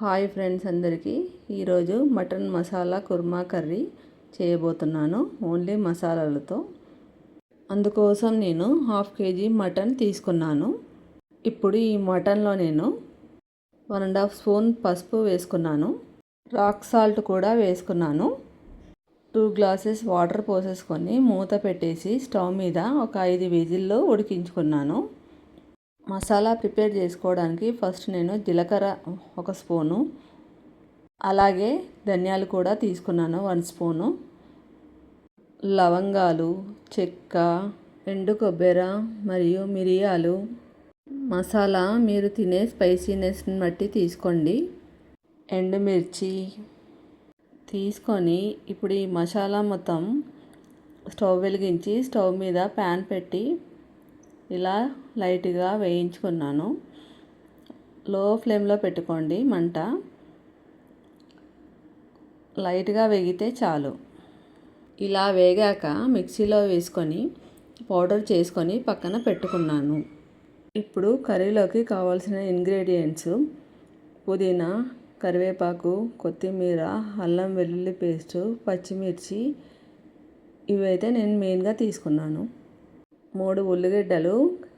Hi friends అందరికీ ఈరోజు mutton masala korma curry చేయబోతున్నాను ఓన్లీ మసాలాలతో. అందుకోసం నేను 1/2 kg మటన్ తీసుకున్నాను. ఇప్పుడు ఈ మటన్లో నేను 1.5 స్పూన్ పసుపు వేసుకున్నాను. రాక్ సాల్ట్ కూడా వేసుకున్నాను. 2 గ్లాసెస్ వాటర్ పోసేసుకొని మూత పెట్టేసి స్టవ్ మీద ఒక 5 విజిల్లో ఉడికించుకున్నాను. మసాలా ప్రిపేర్ చేసుకోవడానికి ఫస్ట్ నేను జీలకర్ర 1 స్పూను, అలాగే ధనియాలు కూడా తీసుకున్నాను 1 స్పూను, లవంగాలు, చెక్క, ఎండు కొబ్బరి మరియు మిరియాలు. మసాలా మీరు తినే స్పైసీనెస్ని బట్టి తీసుకోండి. ఎండుమిర్చి తీసుకొని ఇప్పుడు ఈ మసాలా మొత్తం స్టవ్ వెలిగించి స్టవ్ మీద ప్యాన్ పెట్టి ఇలా లైట్గా వేయించుకున్నాను. లో ఫ్లేమ్లో పెట్టుకోండి మంట. లైట్గా వేగితే చాలు. ఇలా వేగాక మిక్సీలో వేసుకొని పౌడర్ చేసుకొని పక్కన పెట్టుకున్నాను. ఇప్పుడు కర్రీలోకి కావాల్సిన ఇంగ్రీడియంట్స్: పుదీనా, కరివేపాకు, కొత్తిమీర, అల్లం వెల్లుల్లి పేస్టు, పచ్చిమిర్చి. ఇవైతే నేను మెయిన్గా తీసుకున్నాను. 3 ఉల్లిగడ్డలు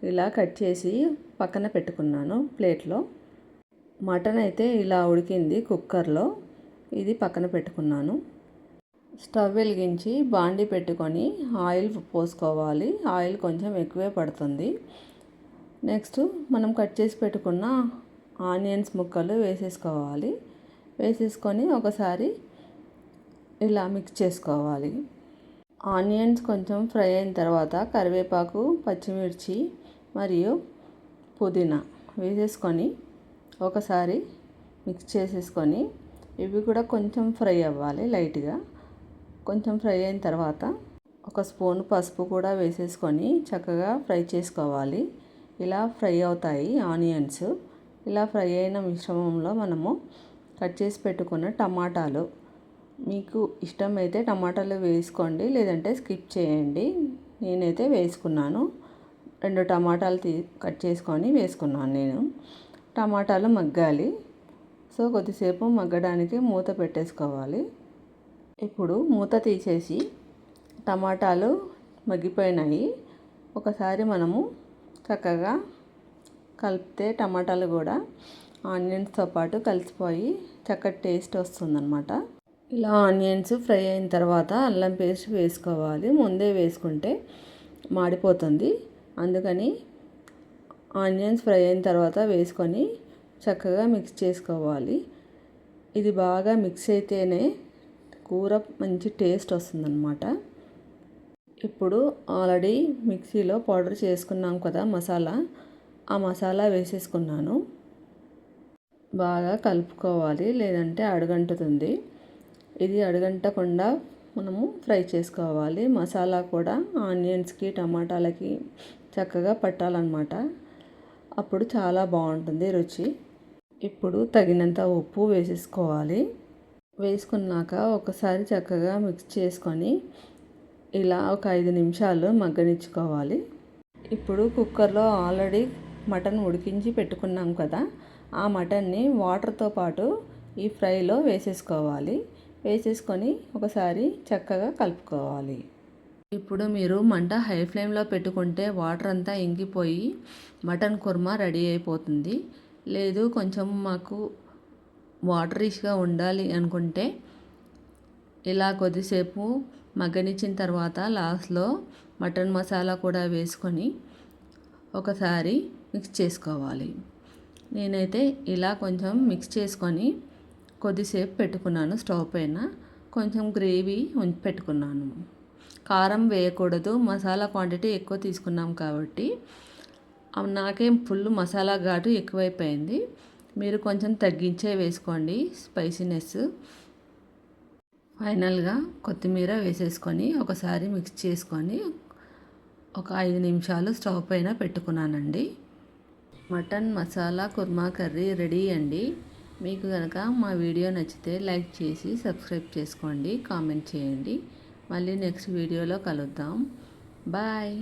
ఇలా కట్ చేసి పక్కన పెట్టుకున్నాను ప్లేట్లో. మటన్ అయితే ఇలా ఉడికింది కుక్కర్లో, ఇది పక్కన పెట్టుకున్నాను. స్టవ్ వెలిగించి బాండి పెట్టుకొని ఆయిల్ పోసుకోవాలి. ఆయిల్ కొంచెం ఎక్కువే పడుతుంది. నెక్స్ట్ మనం కట్ చేసి పెట్టుకున్న ఆనియన్స్ ముక్కలు వేసేసుకోవాలి. వేసేసుకొని ఒకసారి ఇలా మిక్స్ చేసుకోవాలి. ఆనియన్స్ కొంచెం ఫ్రై అయిన తర్వాత కరివేపాకు, పచ్చిమిర్చి మరియు పుదీనా వేసేసుకొని ఒకసారి మిక్స్ చేసేసుకొని ఇవి కూడా కొంచెం ఫ్రై అవ్వాలి లైట్గా. కొంచెం ఫ్రై అయిన తర్వాత 1 స్పూన్ పసుపు కూడా వేసేసుకొని చక్కగా ఫ్రై చేసుకోవాలి. ఇలా ఫ్రై అవుతాయి ఆనియన్స్. ఇలా ఫ్రై అయిన మిశ్రమంలో మనము కట్ చేసి పెట్టుకున్న టమాటాలు, మీకు ఇష్టమైతే టమాటాలు వేసుకోండి, లేదంటే స్కిప్ చేయండి. నేనైతే వేసుకున్నాను. 2 టమాటాలు కట్ చేసుకొని వేసుకున్నాను నేను. టమాటాలు మగ్గాలి. సో కొద్దిసేపు మగ్గడానికి మూత పెట్టేసుకోవాలి. ఇప్పుడు మూత తీసేసి టమాటాలు మగ్గిపోయినాయి. ఒకసారి మనము చక్కగా కలిపితే టమాటాలు కూడా ఆనియన్స్తో పాటు కలిసిపోయి చక్కటి టేస్ట్ వస్తుందన్నమాట. ఇలా ఆనియన్స్ ఫ్రై అయిన తర్వాత అల్లం పేస్ట్ వేసుకోవాలి. ముందే వేసుకుంటే మాడిపోతుంది. అందుకని ఆనియన్స్ ఫ్రై అయిన తర్వాత వేసుకొని చక్కగా మిక్స్ చేసుకోవాలి. ఇది బాగా మిక్స్ అయితేనే కూర మంచి టేస్ట్ వస్తుందన్నమాట. ఇప్పుడు ఆల్రెడీ మిక్సీలో పౌడర్ చేసుకున్నాం కదా మసాలా, ఆ మసాలా వేసేసుకున్నాను. బాగా కలుపుకోవాలి, లేదంటే అడుగంటుతుంది. ఇది అడుగంటకుండా మనము ఫ్రై చేసుకోవాలి. మసాలా కూడా ఆనియన్స్కి, టమాటాలకి చక్కగా పట్టాలన్నమాట. అప్పుడు చాలా బాగుంటుంది రుచి. ఇప్పుడు తగినంత ఉప్పు వేసేసుకోవాలి. వేసుకున్నాక ఒకసారి చక్కగా మిక్స్ చేసుకొని ఇలా ఒక 5 నిమిషాలు మగ్గనిచ్చుకోవాలి. ఇప్పుడు కుక్కర్లో ఆల్రెడీ మటన్ ఉడికించి పెట్టుకున్నాం కదా, ఆ మటన్ని వాటర్తో పాటు ఈ ఫ్రైలో వేసేసుకోవాలి. వేసేసుకొని ఒకసారి చక్కగా కలుపుకోవాలి. ఇప్పుడు మీరు మంట హై ఫ్లేమ్లో పెట్టుకుంటే వాటర్ అంతా ఇంకిపోయి మటన్ కుర్మా రెడీ అయిపోతుంది. లేదు కొంచెం మాకు వాటరీష్గా ఉండాలి అనుకుంటే ఇలా కొద్దిసేపు మగ్గనిచ్చిన తర్వాత లాస్ట్లో మటన్ మసాలా కూడా వేసుకొని ఒకసారి మిక్స్ చేసుకోవాలి. నేనైతే ఇలా కొంచెం మిక్స్ చేసుకొని కొద్దిసేపు పెట్టుకున్నాను స్టవ్ పైన. కొంచెం గ్రేవీ పెట్టుకున్నాను. కారం వేయకూడదు, మసాలా క్వాంటిటీ ఎక్కువ తీసుకున్నాం కాబట్టి. నాకేం ఫుల్ మసాలా ఘాటు ఎక్కువైపోయింది. మీరు కొంచెం తగ్గించే వేసుకోండి స్పైసీనెస్. ఫైనల్గా కొత్తిమీర వేసేసుకొని ఒకసారి మిక్స్ చేసుకొని ఒక 5 నిమిషాలు స్టవ్ పైన పెట్టుకున్నానండి. Mutton masala korma curry ready అండి. మీకు కనుక మా వీడియో నచ్చితే లైక్ చేసి సబ్స్క్రైబ్ చేసుకోండి, కామెంట్ చేయండి. మళ్ళీ నెక్స్ట్ వీడియోలో కలుద్దాం. బాయ్.